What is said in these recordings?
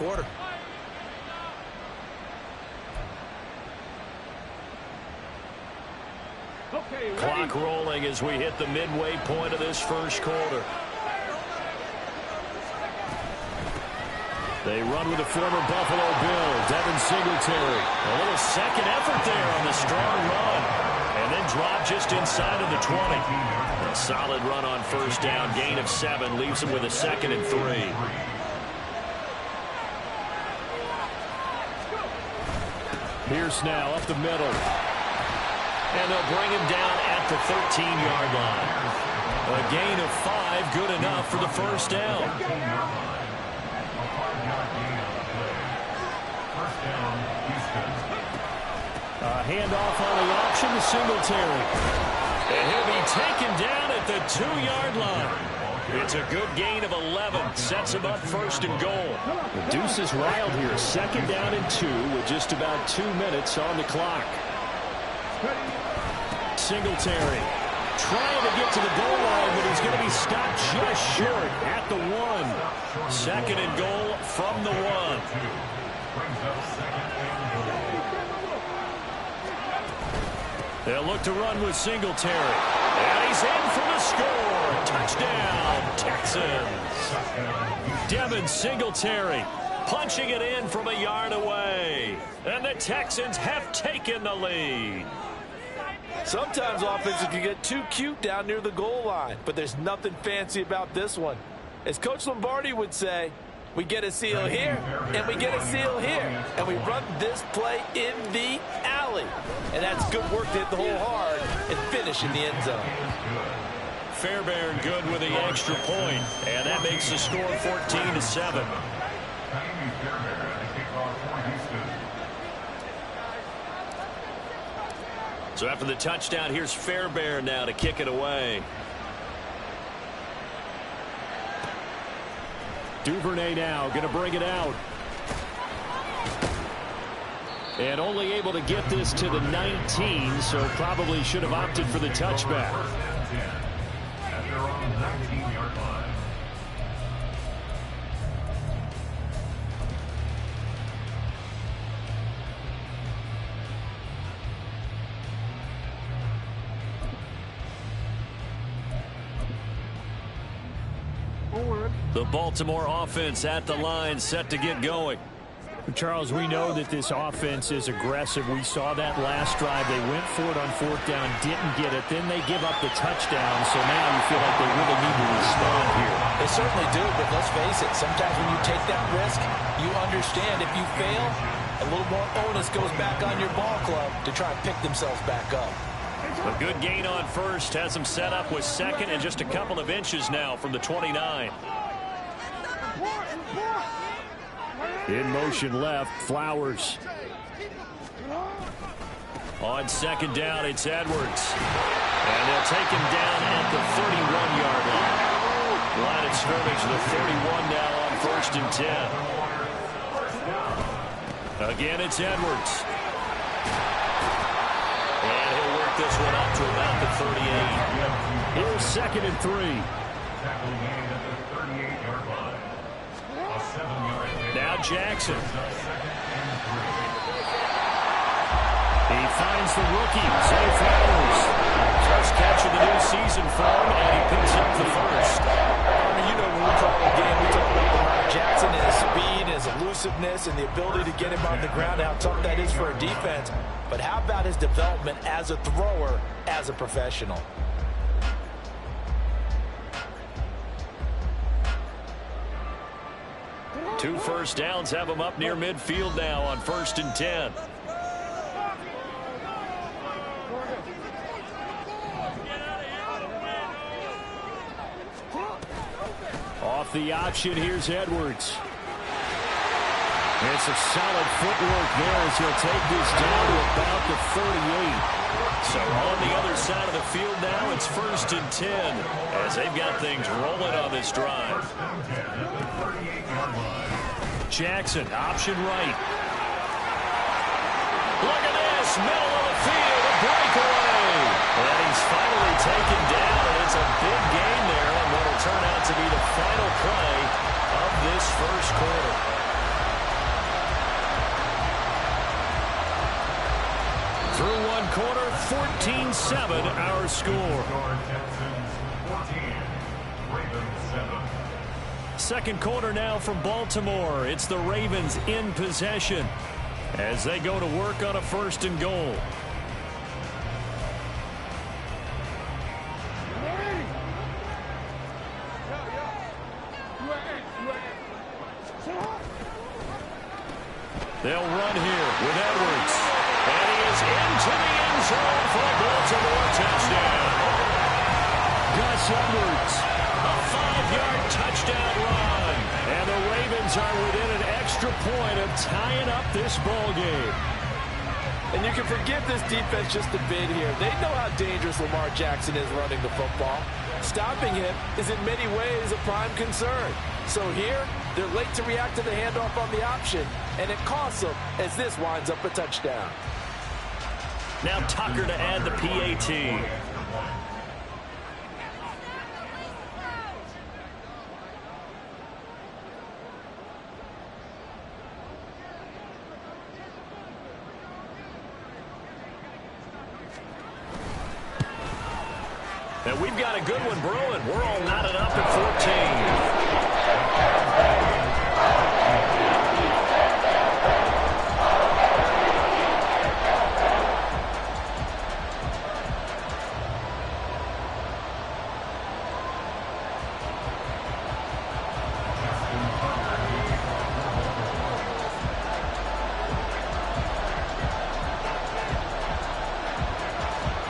quarter. Clock rolling as we hit the midway point of this first quarter. They run with the former Buffalo Bill, Devin Singletary. A little second effort there on the strong run. And then drop just inside of the 20. A solid run on first down. Gain of 7 leaves him with a 2nd and 3. Pierce now up the middle. And they'll bring him down at the 13-yard line. A gain of 5, good enough for the first down. A handoff on the option to Singletary. And he'll be taken down at the 2-yard line. It's a good gain of 11. Sets him up 1st and goal. The Deuce is riled here. 2nd down and 2 with just about 2 minutes on the clock. Singletary trying to get to the goal line, but he's going to be stopped just short at the 1. 2nd and goal from the 1. They'll look to run with Singletary. And he's in for the score. Touchdown, Texans. Devin Singletary punching it in from a yard away. And the Texans have taken the lead. Sometimes offenses can get too cute down near the goal line, but there's nothing fancy about this one. As Coach Lombardi would say, we get a seal here, and we get a seal here, and we run this play in the alley. And that's good work to hit the hole hard and finish in the end zone. Fairbairn good with the extra point, and that makes the score 14-7. So after the touchdown, here's Fairbairn now to kick it away. Duvernay now going to bring it out. And only able to get this to the 19, so probably should have opted for the touchback. The Baltimore offense at the line, set to get going. Charles, we know that this offense is aggressive. We saw that last drive. They went for it on 4th down, didn't get it. Then they give up the touchdown, so now you feel like they really need to respond here. They certainly do, but let's face it, sometimes when you take that risk, you understand if you fail, a little more onus goes back on your ball club to try and pick themselves back up. A good gain on first has them set up with 2nd and just a couple of inches now from the 29. In motion left, Flowers. On 2nd down, it's Edwards. And they'll take him down at the 31-yard line. Line of scrimmage, the 31 now on 1st and 10. Again, it's Edwards. And he'll work this one up to about the 38. Here's 2nd and 3. Now Jackson. He finds the rookie, Zay Flowers. First catch of the new season for him, and he picks up the first. I mean, you know, when we call the game, we talk about Lamar Jackson and his speed, his elusiveness, and the ability to get him on the ground, how tough that is for a defense. But how about his development as a thrower, as a professional? Two first downs have him up near midfield now on 1st and 10. Off the option, here's Edwards. It's a solid footwork there as he'll take this down to about the 38. So on the other side of the field now, it's 1st and 10 as they've got things rolling on this drive. Jackson, option right. Look at this, middle of the field, a breakaway. And he's finally taken down, and it's a big gain there on what will turn out to be the final play of this first quarter. quarter, 14-7 our score. Second quarter now from Baltimore. It's the Ravens in possession as they go to work on a 1st and goal. They'll run here with Edwards. And he is into the end zone for a Baltimore touchdown. Gus Edwards, a 5-yard touchdown run. And the Ravens are within an extra point of tying up this ball game. And you can forgive this defense just a bit here. They know how dangerous Lamar Jackson is running the football. Stopping him is in many ways a prime concern. So here, they're late to react to the handoff on the option, and it costs them as this winds up a touchdown. Now Tucker to add the PAT. And we've got a good one brewing. We're all knotted up at 14.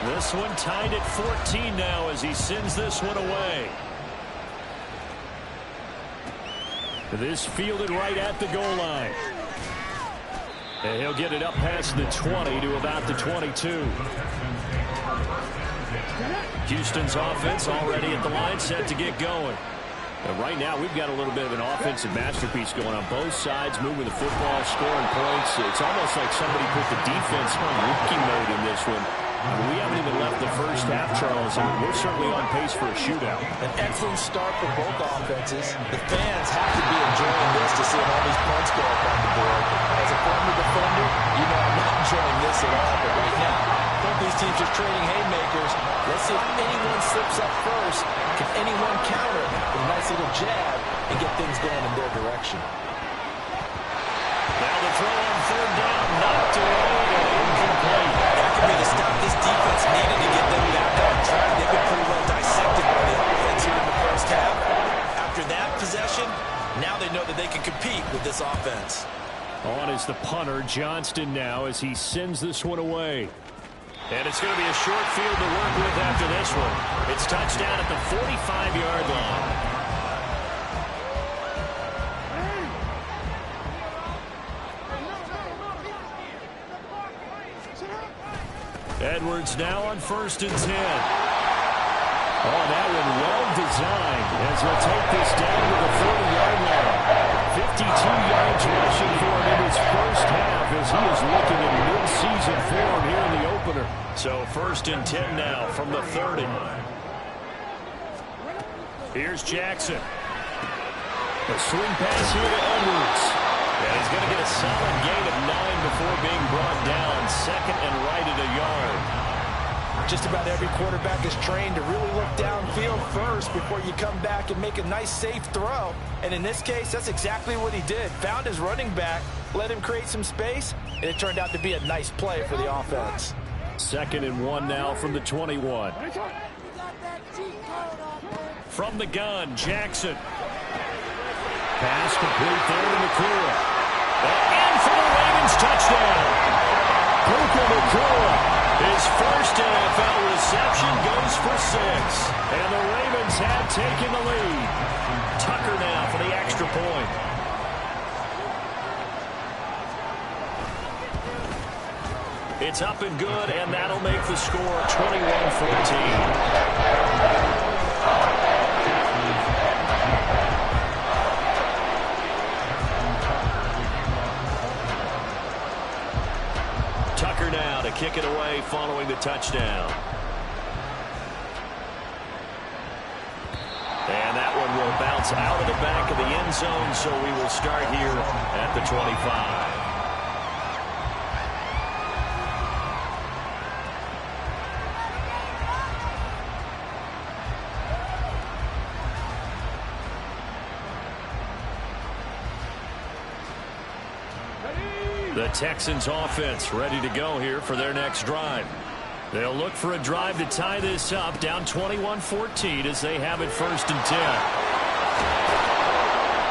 This one tied at 14 now as he sends this one away. This fielded right at the goal line. And he'll get it up past the 20 to about the 22. Houston's offense already at the line, set to get going. And right now, we've got a little bit of an offensive masterpiece going on both sides, moving the football, scoring points. It's almost like somebody put the defense on rookie mode in this one. We haven't even left the first half, Charles, and we're certainly on pace for a shootout. An excellent start for both offenses. The fans have to be enjoying this to see all these points go up on the board. As a former defender, you know I'm not enjoying this at all, but right now, both these teams are trading haymakers. Let's see if anyone slips up first. Can anyone counter with a nice little jab and get things going in their direction? Now the throw on 3rd down, knocked away and incomplete. That could be the stop this defense needed to get them back on track. They've been pretty well dissected by the offense here in the first half. After that possession, now they know that they can compete with this offense. On is the punter, Johnston now, as he sends this one away. And it's going to be a short field to work with after this one. It's touchdown at the 45-yard line. Edwards now on 1st and 10. Oh, that one well designed as he'll take this down to the 40-yard line. 52 yards rushing for him in his first half as he is looking in mid-season form here in the opener. So 1st and 10 now from the 30. Here's Jackson. A swing pass here to Edwards. And he's going to get a solid gain of 9 before being brought down. 2nd and right at a yard. Just about every quarterback is trained to really look downfield first before you come back and make a nice, safe throw. And in this case, that's exactly what he did. Found his running back, let him create some space, and it turned out to be a nice play for the offense. 2nd and 1 now from the 21. From the gun, Jackson. Pass complete there to McCoy. And for the Ravens touchdown. Puka Nacua, his first NFL reception, goes for 6. And the Ravens have taken the lead. Tucker now for the extra point. It's up and good, and that'll make the score 21-14. Now to kick it away following the touchdown. And that one will bounce out of the back of the end zone, so we will start here at the 25. The Texans offense ready to go here for their next drive. They'll look for a drive to tie this up, down 21-14 as they have it 1st and 10.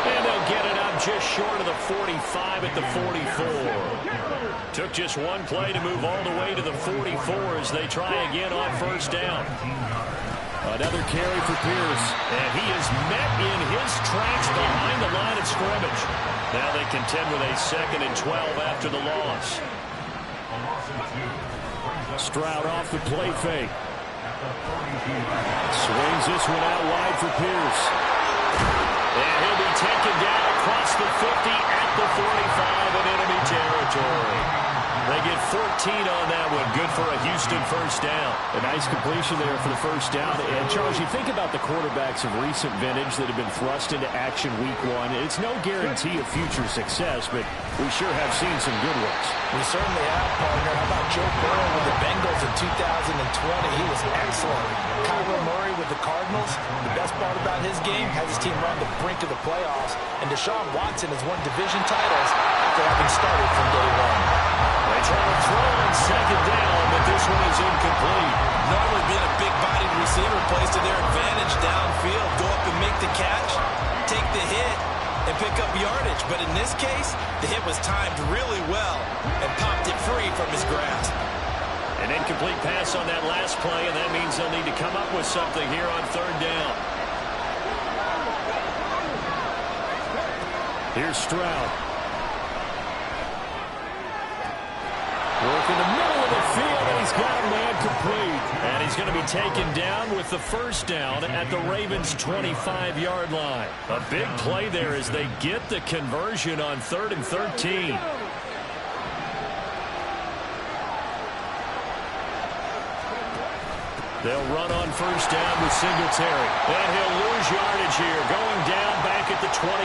And they'll get it up just short of the 45 at the 44. Took just one play to move all the way to the 44 as they try again on 1st down. Another carry for Pierce. And he is met in his tracks behind the line of scrimmage. Now they contend with a 2nd and 12 after the loss. Stroud off the play fake. Swings this one out wide for Pierce. And he'll be taken down across the 50 at the 45 in enemy territory. They get 14 on that one. Good for a Houston 1st down. A nice completion there for the 1st down. And, Charles, you think about the quarterbacks of recent vintage that have been thrust into action week 1. It's no guarantee of future success, but we sure have seen some good ones. We certainly have, partner. How about Joe Burrow with the Bengals in 2020? He was excellent. Kyler Murray with the Cardinals. The best part about his game has his team run the brink of the playoffs. And Deshaun Watson has won division titles after having started from day 1. They try to throw on 2nd down, but this one is incomplete. Normally being a big-bodied receiver plays to their advantage downfield. Go up and make the catch, take the hit, and pick up yardage. But in this case, the hit was timed really well and popped it free from his grasp. An incomplete pass on that last play, and that means they'll need to come up with something here on 3rd down. Here's Stroud. Work in the middle of the field, and he's got a man complete. And he's going to be taken down with the 1st down at the Ravens' 25-yard line. A big play there as they get the conversion on 3rd and 13. They'll run on 1st down with Singletary. And he'll lose yardage here, going down back at the 28.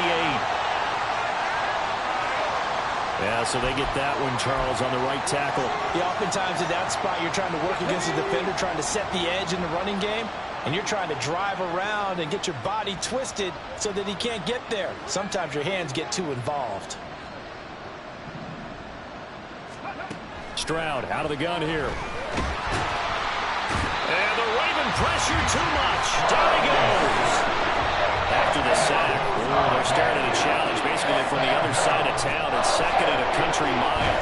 Yeah, so they get that one, Charles, on the right tackle. Yeah, oftentimes in that spot, you're trying to work against the defender, trying to set the edge in the running game, and you're trying to drive around and get your body twisted so that he can't get there. Sometimes your hands get too involved. Stroud out of the gun here. And the Raven pressure too much. Down he goes. After the sack, they're starting to challenge basically from the other side of town. It's 2nd and a country mile.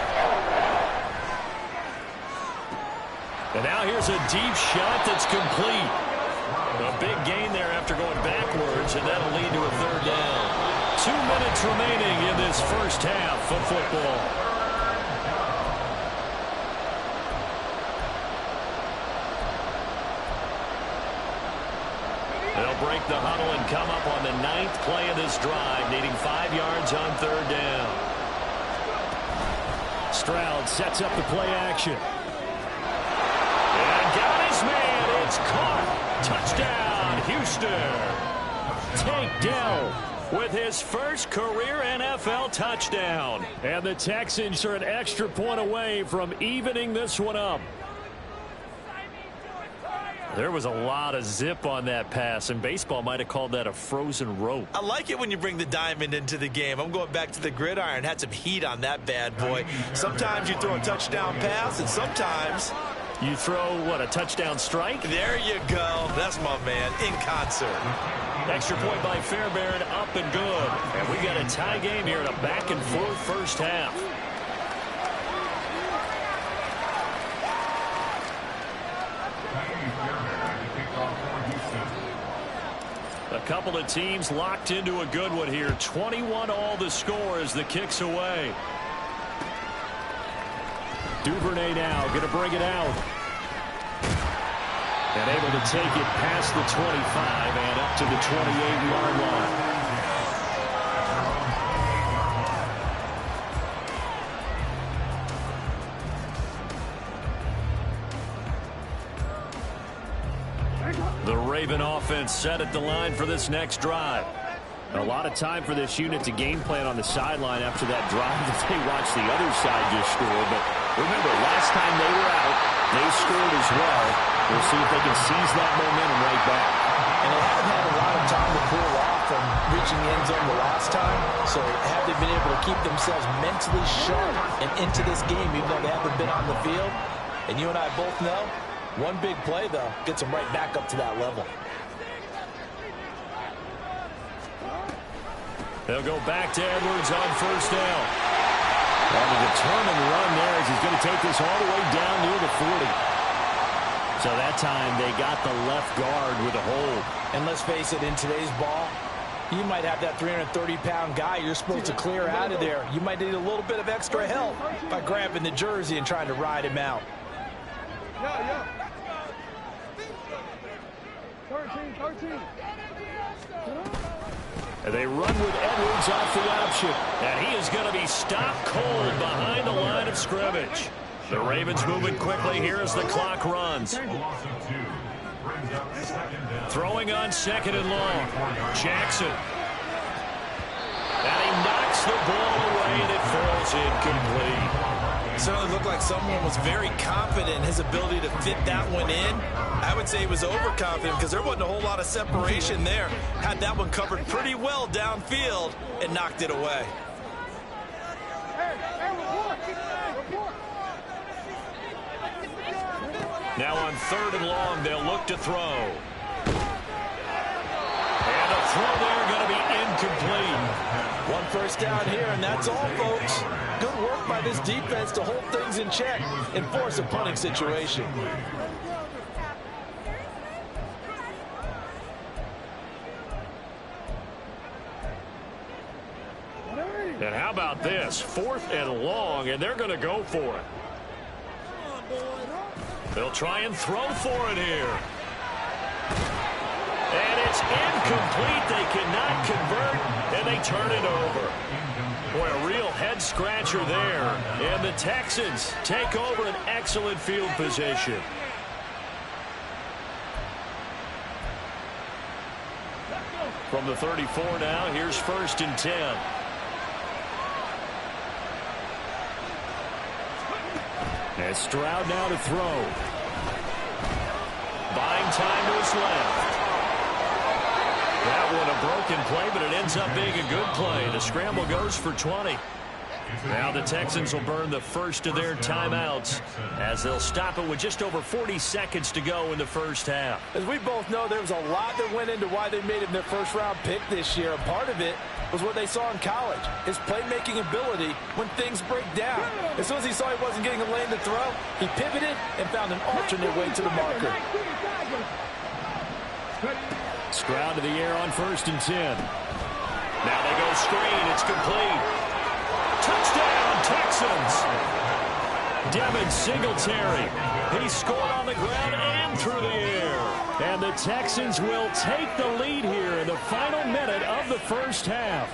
And now here's a deep shot that's complete. A big gain there after going backwards, and that'll lead to a 3rd down. 2 minutes remaining in this 1st half of football. They'll break the huddle and come up on the 9th play of this drive, needing 5 yards on 3rd down. Stroud sets up the play action. And got his man. It's caught. Touchdown, Houston. Tank Dell with his first career NFL touchdown. And the Texans are an extra point away from evening this one up. There was a lot of zip on that pass, and baseball might have called that a frozen rope. I like it when you bring the diamond into the game. I'm going back to the gridiron. Had some heat on that bad boy. Sometimes you throw a touchdown pass, and sometimes you throw, what, a touchdown strike? There you go. That's my man, in concert. Extra point by Fairbairn, up and good. And we got a tie game here in a back-and-forth 1st half. A couple of teams locked into a good one here. 21 all the score as the kick's away. Duvernay now going to bring it out. And able to take it past the 25 and up to the 28-yard line. The Raven offense set at the line for this next drive. A lot of time for this unit to game plan on the sideline after that drive that they watched the other side just score. But remember, last time they were out, they scored as well. We'll see if they can seize that momentum right back. And they haven't had a lot of time to cool off from reaching the end zone the last time. So have they been able to keep themselves mentally sharp and into this game, even though they haven't been on the field? And you and I both know, one big play, though, gets them right back up to that level. They'll go back to Edwards on first down. And a determined run there as he's going to take this all the way down near the 40. So that time they got the left guard with a hold. And let's face it, in today's ball, you might have that 330-pound guy you're supposed to clear out of there. You might need a little bit of extra help by grabbing the jersey and trying to ride him out. Yeah. 13. And they run with Edwards off the option. And he is going to be stopped cold behind the line of scrimmage. The Ravens moving quickly here as the clock runs. Throwing on second and long. Jackson. And he knocks the ball away and it falls incomplete. It certainly looked like someone was very confident in his ability to fit that one in. I would say he was overconfident because there wasn't a whole lot of separation there. Had that one covered pretty well downfield and knocked it away. Now on third and long, they'll look to throw. And a throw there going to be incomplete. One first down here, and that's all, folks. Good work by this defense to hold things in check and force a punting situation. And how about this? 4th and long, and they're going to go for it. They'll try and throw for it here. And it's incomplete. They cannot convert, and they turn it over. Boy, a real head-scratcher there. And the Texans take over an excellent field position. From the 34 now, here's 1st and 10. And Stroud now to throw. Buying time to his left. That one a broken play, but it ends up being a good play. The scramble goes for 20. Now the Texans will burn the first of their timeouts as they'll stop it with just over 40 seconds to go in the first half. As we both know, there was a lot that went into why they made him their first-round pick this year. A part of it was what they saw in college, his playmaking ability when things break down. As soon as he saw he wasn't getting a lane to throw, he pivoted and found an alternate way to the marker. Stroud to the air on 1st and 10. Now they go screen. It's complete. Touchdown, Texans. Devin Singletary. He scored on the ground and through the air. And the Texans will take the lead here in the final minute of the first half.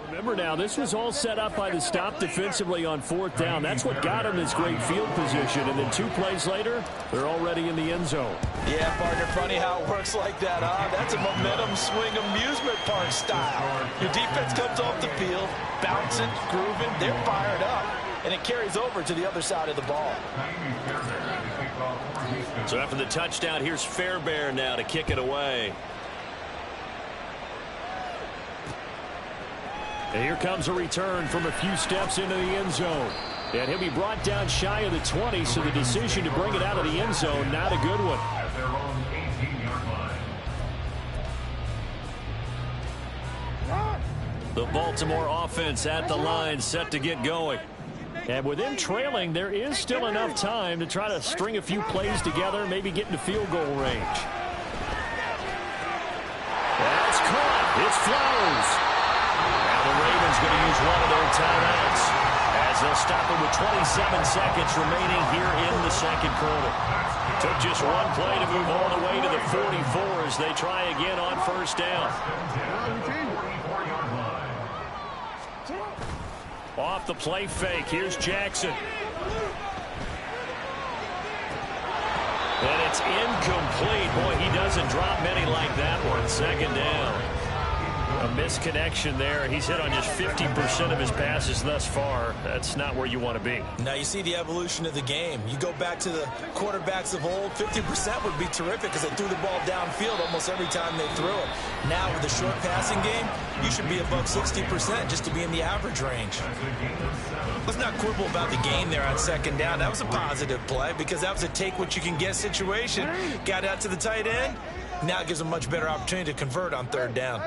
Remember now, this was all set up by the stop defensively on 4th down. That's what got him this great field position. And then 2 plays later, they're already in the end zone. Yeah, partner, funny how it works like that, huh? That's a momentum swing amusement park style. Your defense comes off the field, bouncing, grooving, they're fired up, and it carries over to the other side of the ball. So after the touchdown, here's Fairbairn now to kick it away. And here comes a return from a few steps into the end zone. And he'll be brought down shy of the 20, so the decision to bring it out of the end zone, not a good one. The Baltimore offense at the line, set to get going. And with them trailing, there is still enough time to try to string a few plays together, maybe get into field goal range. That's caught. It's Flowers. Now the Ravens going to use one of their timeouts as as they'll stop it with 27 seconds remaining here in the second quarter. Took just one play to move all the way to the 44 as they try again on first down. Off the play fake, here's Jackson. And it's incomplete. Boy, he doesn't drop many like that one. Second down. A misconnection there. He's hit on just 50% of his passes thus far. That's not where you want to be. Now you see the evolution of the game. You go back to the quarterbacks of old, 50% would be terrific because they threw the ball downfield almost every time they threw it. Now with the short passing game, you should be above 60% just to be in the average range. Let's not quibble about the game there on second down. That was a positive play because that was a take-what-you-can-get situation. Got out to the tight end. Now it gives them a much better opportunity to convert on third down.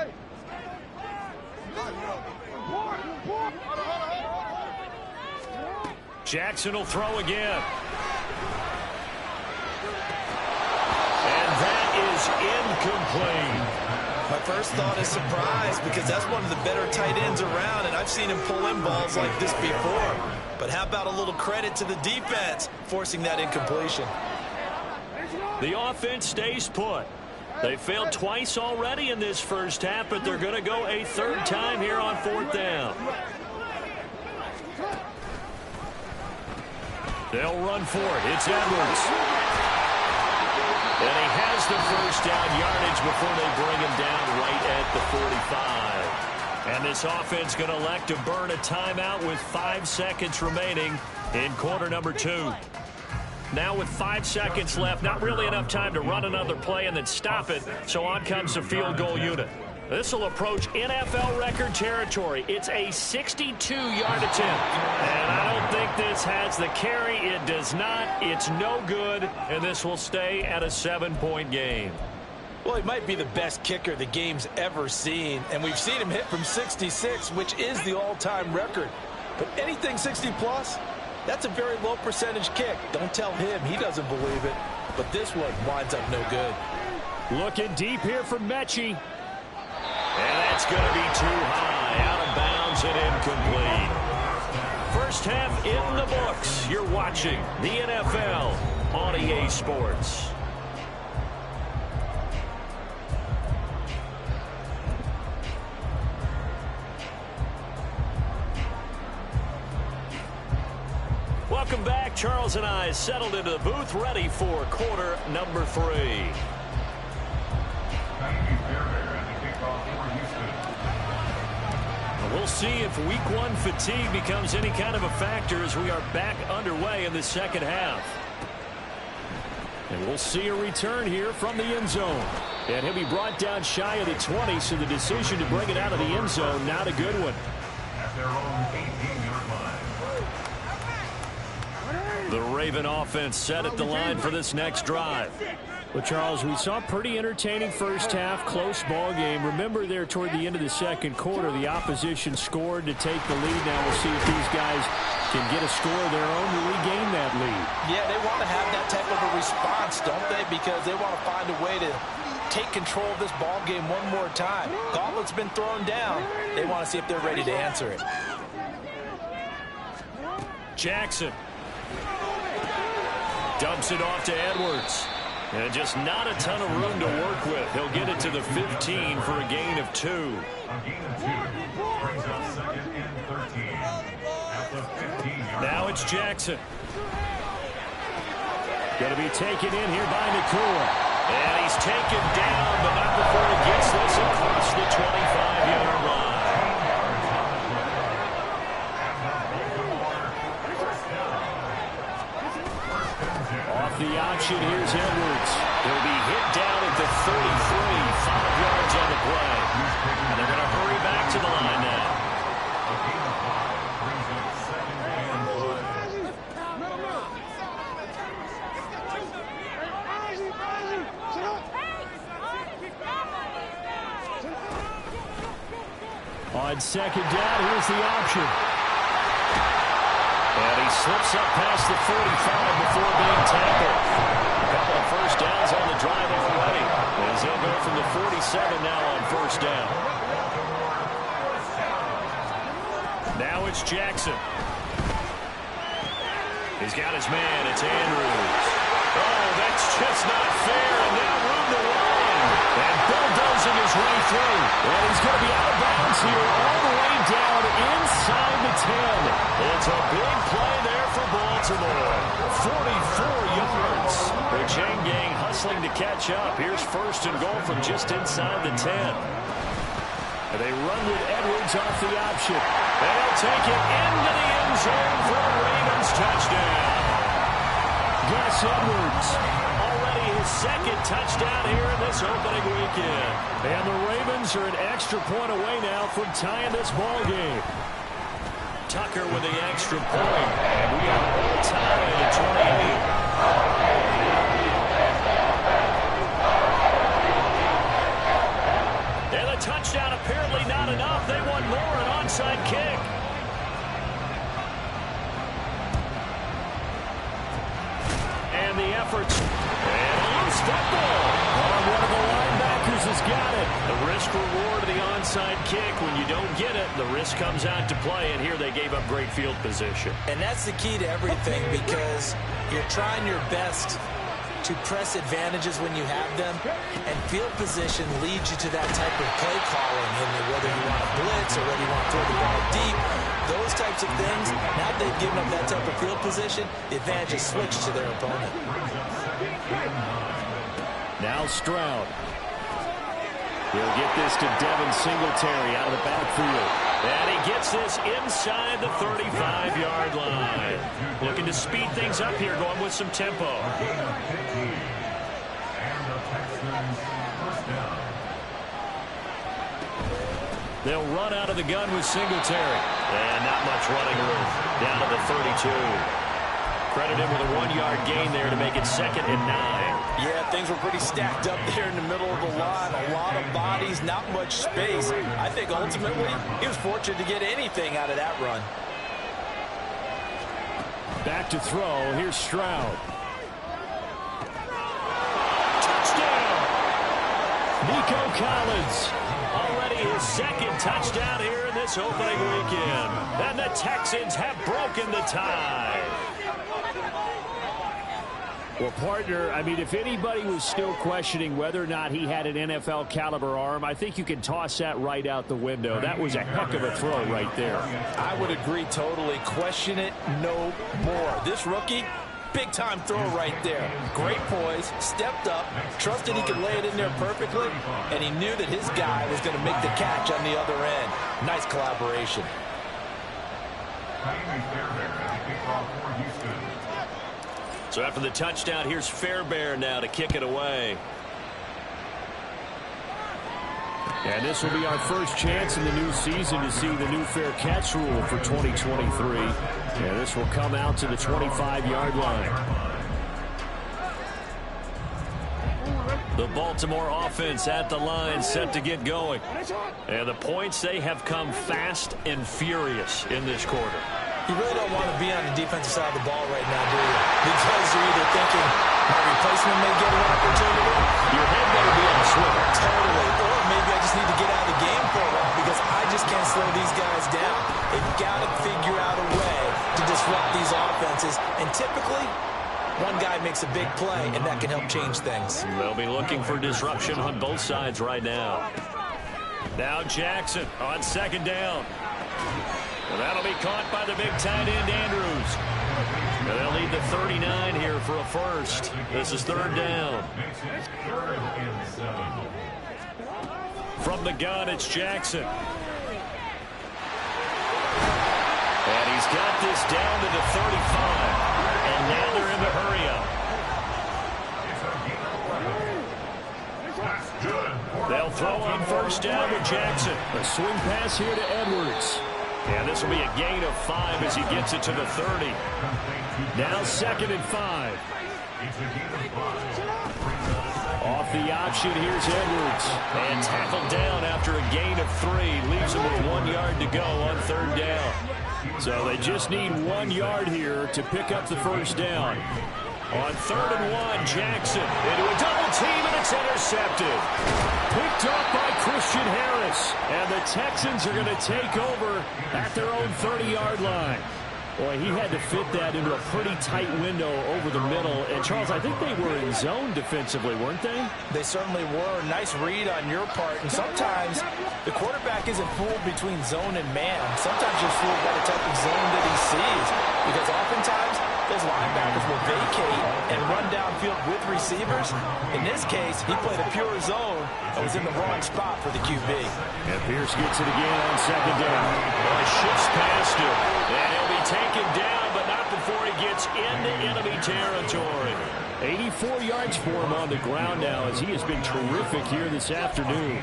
Jackson will throw again. And that is incomplete. My first thought is surprise because that's one of the better tight ends around, and I've seen him pull in balls like this before. But how about a little credit to the defense forcing that incompletion? The offense stays put. They failed twice already in this first half, but they're going to go a third time here on fourth down. They'll run for it. It's Edwards. And he has the first down yardage before they bring him down right at the 45. And this offense going to elect to burn a timeout with 5 seconds remaining in quarter number 2. Now with 5 seconds left, not really enough time to run another play and then stop it, so on comes the field goal unit. This will approach NFL record territory. It's a 62-yard attempt. And I don't think this has the carry. It does not. It's no good, and this will stay at a 7-point game. Well, he might be the best kicker the game's ever seen, and we've seen him hit from 66, which is the all-time record. But anything 60-plus, that's a very low percentage kick. Don't tell him he doesn't believe it. But this one winds up no good. Looking deep here for Mechie. And that's going to be too high, out of bounds and incomplete. First half in the books. You're watching the NFL on EA Sports. Welcome back. Charles and I settled into the booth, ready for quarter number 3. We'll see if week 1 fatigue becomes any kind of a factor as we are back underway in the second half. And we'll see a return here from the end zone. And he'll be brought down shy of the 20, so the decision to bring it out of the end zone, not a good one. The Raven offense set at the line for this next drive. Well, Charles, we saw a pretty entertaining first half, close ball game. Remember there toward the end of the second quarter, the opposition scored to take the lead. Now we'll see if these guys can get a score of their own to regain that lead. Yeah, they want to have that type of a response, don't they? Because they want to find a way to take control of this ball game one more time. Gauntlet's been thrown down. They want to see if they're ready to answer it. Jackson dumps it off to Edwards. And just not a ton of room to work with. He'll get it to the 15 for a gain of 2. Now it's Jackson. Going to be taken in here by Nakua. And he's taken down, but not before he gets this across the 25-yard line. Off the option, here's Edwards. He'll be hit down at the 33, 5 yards on the play. And they're going to hurry back to the line now. On second down, here's the option. And he slips up past the 45 before being tackled. A couple of first downs on the drive already. As they'll go from the 47 now on first down. Now it's Jackson. He's got his man. It's Andrews. Oh, that's just not fair. And now room to run. And bulldozing his way through. And he's going to be out of bounds here all the way down inside the 10. It's a big play there for Baltimore. 44 yards. The chain gang hustling to catch up. Here's first and goal from just inside the 10. And they run with Edwards off the option. They'll take it into the end zone for a Ravens touchdown. Gus Edwards, already his second touchdown here in this opening weekend. And the Ravens are an extra point away now from tying this ball game. Tucker with the extra point. And we are all tied at 28. And the touchdown apparently not enough. They want more, an onside kick. And the efforts. And a loose football. One of the linebackers has got it. The risk reward of the onside kick. When you don't get it, the risk comes out to play. And here they gave up great field position. And that's the key to everything, because you're trying your best to press advantages when you have them, and field position leads you to that type of play calling, whether you want to blitz or whether you want to throw the ball deep, those types of things. Now that they've given up that type of field position, the advantage is switched to their opponent. Now Stroud. He'll get this to Devin Singletary out of the backfield. And he gets this inside the 35-yard line. Looking to speed things up here, going with some tempo. They'll run out of the gun with Singletary. And not much running room. Down to the 32. Credit him with a 1-yard gain there to make it 2nd and 9. Yeah, things were pretty stacked up there in the middle of the line. A lot of bodies, not much space. I think ultimately he was fortunate to get anything out of that run. Back to throw. Here's Stroud. Touchdown! Nico Collins. Already his 2nd touchdown here in this opening weekend. And the Texans have broken the tie. Well, partner, I mean, if anybody was still questioning whether or not he had an NFL caliber arm, I think you can toss that right out the window. That was a heck of a throw right there. I would agree totally. Question it no more. This rookie, big time throw right there. Great poise, stepped up, trusted he could lay it in there perfectly, and he knew that his guy was going to make the catch on the other end. Nice collaboration. So after the touchdown, here's Fairbairn now to kick it away. And this will be our first chance in the new season to see the new fair catch rule for 2023. And this will come out to the 25-yard line. The Baltimore offense at the line, set to get going. And the points, they have come fast and furious in this quarter. You really don't want to be on the defensive side of the ball right now, do you? Because you're either thinking my replacement may get an opportunity. Your head better be on the swivel. Totally. Or maybe I just need to get out of the game for a while because I just can't slow these guys down. They've got to figure out a way to disrupt these offenses. And typically, one guy makes a big play, and that can help change things. They'll be looking for disruption on both sides right now. Now Jackson on 2nd down. And that'll be caught by the big tight end, Andrews. And they'll need the 39 here for a first. This is 3rd down. From the gun, it's Jackson. And he's got this down to the 35. And now they're in the hurry up. They'll throw on 1st down with Jackson. A swing pass here to Edwards. And this will be a gain of 5 as he gets it to the 30. Now 2nd and 5. Off the option, here's Edwards. And tackled down after a gain of 3. Leaves him with 1 yard to go on 3rd down. So they just need 1 yard here to pick up the 1st down. On 3rd and 1, Jackson into a double team, and it's intercepted. Picked off by Christian Harris. And the Texans are going to take over at their own 30-yard line. Boy, he had to fit that into a pretty tight window over the middle. And, Charles, I think they were in zone defensively, weren't they? They certainly were. Nice read on your part. And sometimes the quarterback isn't fooled between zone and man. Sometimes you're fooled by the type of zone that he sees. Because oftentimes those linebackers will vacate and run downfield with receivers. In this case, he played a pure zone and was in the wrong spot for the QB. And Pierce gets it again on second down. Well, he shifts past him. And he'll be taken down, but not before he gets into enemy territory. 84 yards for him on the ground now, as he has been terrific here this afternoon.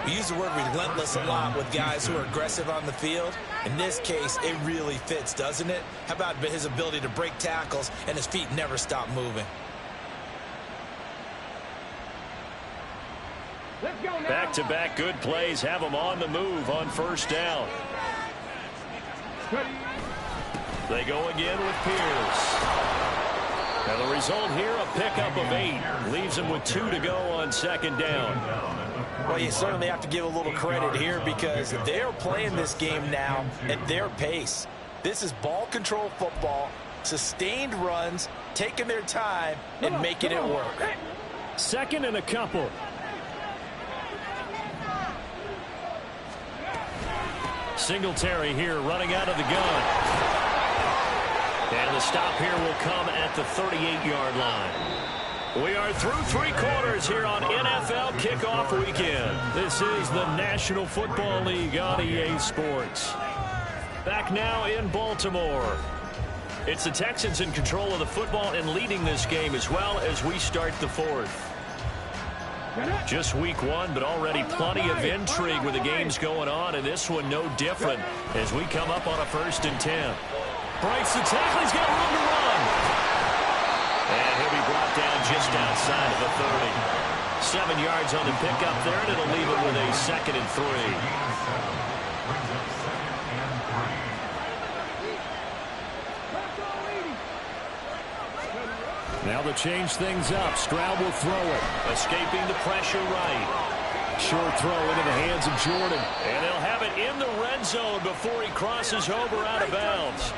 We use the word relentless a lot with guys who are aggressive on the field. In this case, it really fits, doesn't it? How about his ability to break tackles and his feet never stop moving? Back-to-back good plays have him on the move on first down. They go again with Pierce. And the result here, a pickup of 8. Leaves him with 2 to go on second down. Well, you certainly have to give a little credit here because they're playing this game now at their pace. This is ball control football, sustained runs, taking their time, and making it work. Second and a couple. Singletary here running out of the gun. And the stop here will come at the 38-yard line. We are through 3 quarters here on NFL Kickoff Weekend. This is the National Football League on EA Sports. Back now in Baltimore. It's the Texans in control of the football and leading this game as well as we start the 4th. Just week 1, but already plenty of intrigue with the games going on, and this one no different as we come up on a 1st and 10. Breaks the tackle. He's got room to run. And he'll be brought down just outside of the 30. 7 yards on the pickup there, and it'll leave it with a 2nd and 3. Now to change things up. Stroud will throw it. Escaping the pressure right. Short throw into the hands of Jordan. And they'll have it in the red zone before he crosses over out of bounds.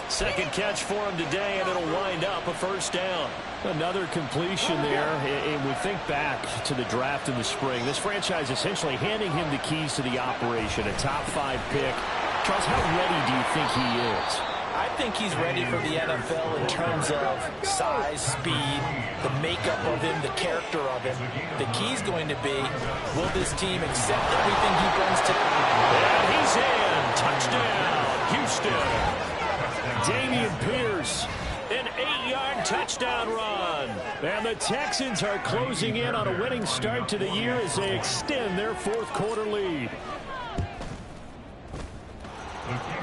Second catch for him today, and it'll wind up a 1st down. Another completion there, and we think back to the draft in the spring. This franchise essentially handing him the keys to the operation, a top 5 pick. Charles, how ready do you think he is? I think he's ready for the NFL in terms of size, speed, the makeup of him, the character of him. The key's going to be, will this team accept everything he brings to them? And he's in. Touchdown, Houston. Dameon Pierce. An 8-yard touchdown run. And the Texans are closing in on a winning start to the year as they extend their 4th quarter lead.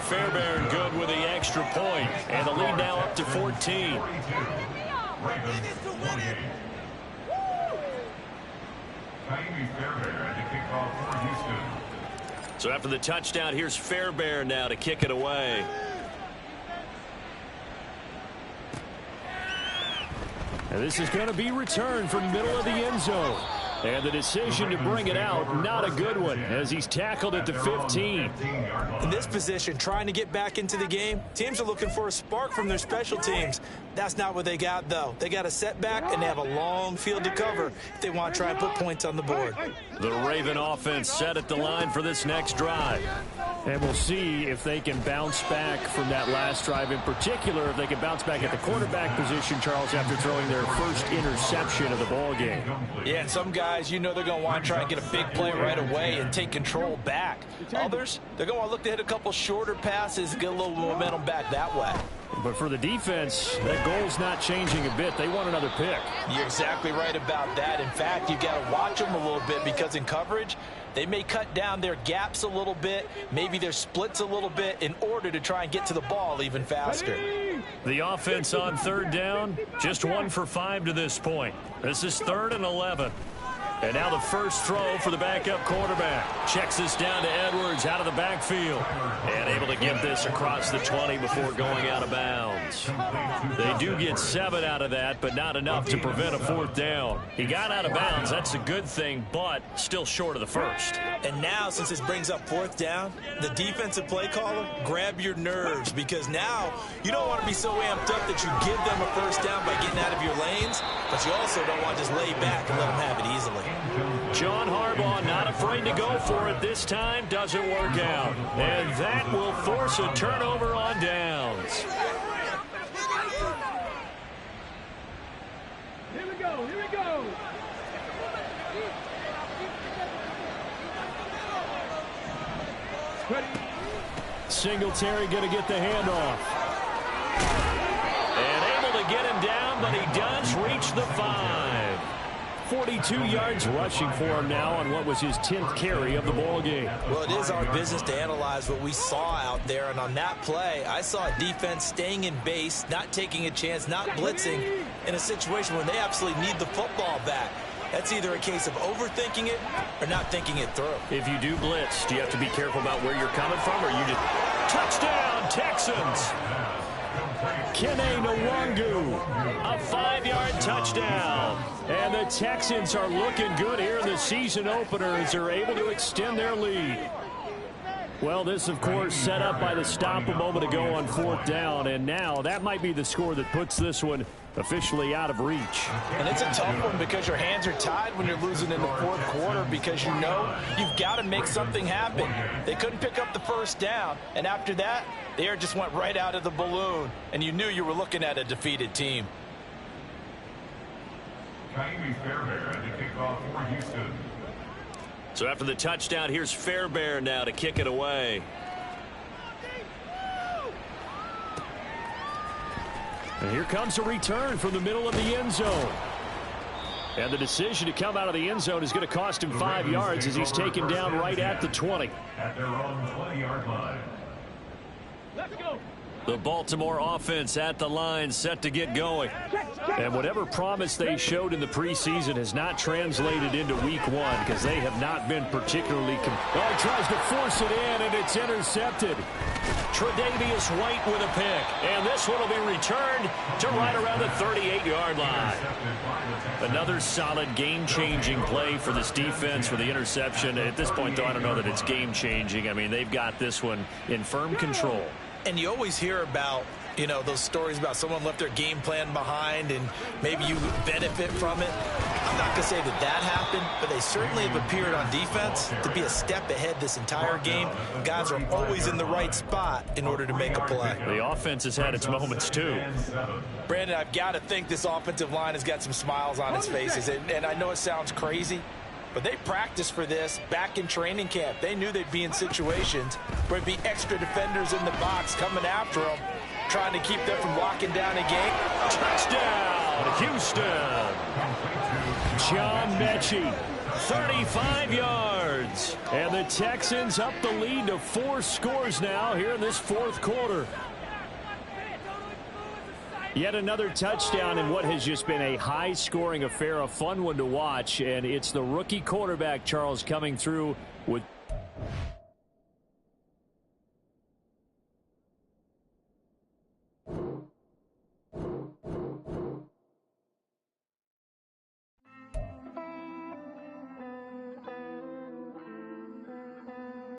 Fairbairn good with the extra point, and the lead now up to 14. So after the touchdown, here's Fairbairn now to kick it away. And this is going to be returned from middle of the end zone. And the decision to bring it out, not a good one, as he's tackled at the 15. In this position, trying to get back into the game, teams are looking for a spark from their special teams. That's not what they got, though. They got a setback, and they have a long field to cover if they want to try and put points on the board. The Raven offense set at the line for this next drive. And we'll see if they can bounce back from that last drive, in particular, if they can bounce back at the quarterback position, Charles, after throwing their first interception of the ball game. Yeah, and some guys, you know they're going to want to try and get a big play right away and take control back. Others, they're going to want to look to hit a couple shorter passes and get a little momentum back that way. But for the defense, that goal's not changing a bit. They want another pick. You're exactly right about that. In fact, you've got to watch them a little bit because in coverage, they may cut down their gaps a little bit, maybe their splits a little bit in order to try and get to the ball even faster. The offense on 3rd down, just 1 for 5 to this point. This is 3rd and 11. And now the first throw for the backup quarterback. Checks this down to Edwards out of the backfield. And able to get this across the 20 before going out of bounds. They do get 7 out of that, but not enough to prevent a 4th down. He got out of bounds. That's a good thing, but still short of the first. And now, since this brings up 4th down, the defensive play caller, grab your nerves, because now you don't want to be so amped up that you give them a first down by getting out of your lanes, but you also don't want to just lay back and let them have it easily. John Harbaugh not afraid to go for it this time. Doesn't work out. And that will force a turnover on downs. Here we go, here we go. Ready. Singletary going to get the handoff. And able to get him down, but he does reach the 5. 42 yards rushing for him now on what was his 10th carry of the ball game. Well, it is our business to analyze what we saw out there, and on that play, I saw a defense staying in base, not taking a chance, not blitzing in a situation where they absolutely need the football back. That's either a case of overthinking it or not thinking it through. If you do blitz, do you have to be careful about where you're coming from, or you just... Touchdown, Texans! Kene Nwangu, A 5-yard touchdown. and the Texans are looking good here in the season opener as they're able to extend their lead. Well, this, of course, set up by the stop a moment ago on 4th down, and now that might be the score that puts this one officially out of reach. And it's a tough one because your hands are tied when you're losing in the 4th quarter, because you know you've got to make something happen. They couldn't pick up the first down, and after that, the air just went right out of the balloon, and you knew you were looking at a defeated team. Ka'imi Fairbairn to kick off for Houston. So after the touchdown, here's Fairbairn now to kick it away. And here comes a return from the middle of the end zone. And the decision to come out of the end zone is going to cost him 5 yards as he's taken down right at the 20. At their own 20-yard line. Let's go. The Baltimore offense at the line, set to get going. And whatever promise they showed in the preseason has not translated into week 1 because they have not been particularly... he tries to force it in, and it's intercepted. Tre'Davious White with a pick. And this one will be returned to right around the 38-yard line. Another solid game-changing play for this defense with the interception. At this point, though, I don't know that it's game-changing. I mean, they've got this one in firm control. And you always hear about, you know, those stories about someone left their game plan behind and maybe you benefit from it. I'm not going to say that that happened, but they certainly have appeared on defense to be a step ahead this entire game. Guys are always in the right spot in order to make a play. The offense has had its moments, too. Brandon, I've got to think this offensive line has got some smiles on its faces. And I know it sounds crazy, but they practiced for this back in training camp. They knew they'd be in situations where there'd be extra defenders in the box coming after them, trying to keep them from locking down a game. Touchdown, Houston. John Mechie. 35 yards. And the Texans up the lead to 4 scores now here in this 4th quarter. Yet another touchdown in what has just been a high-scoring affair, a fun one to watch. And it's the rookie quarterback, Charles, coming through with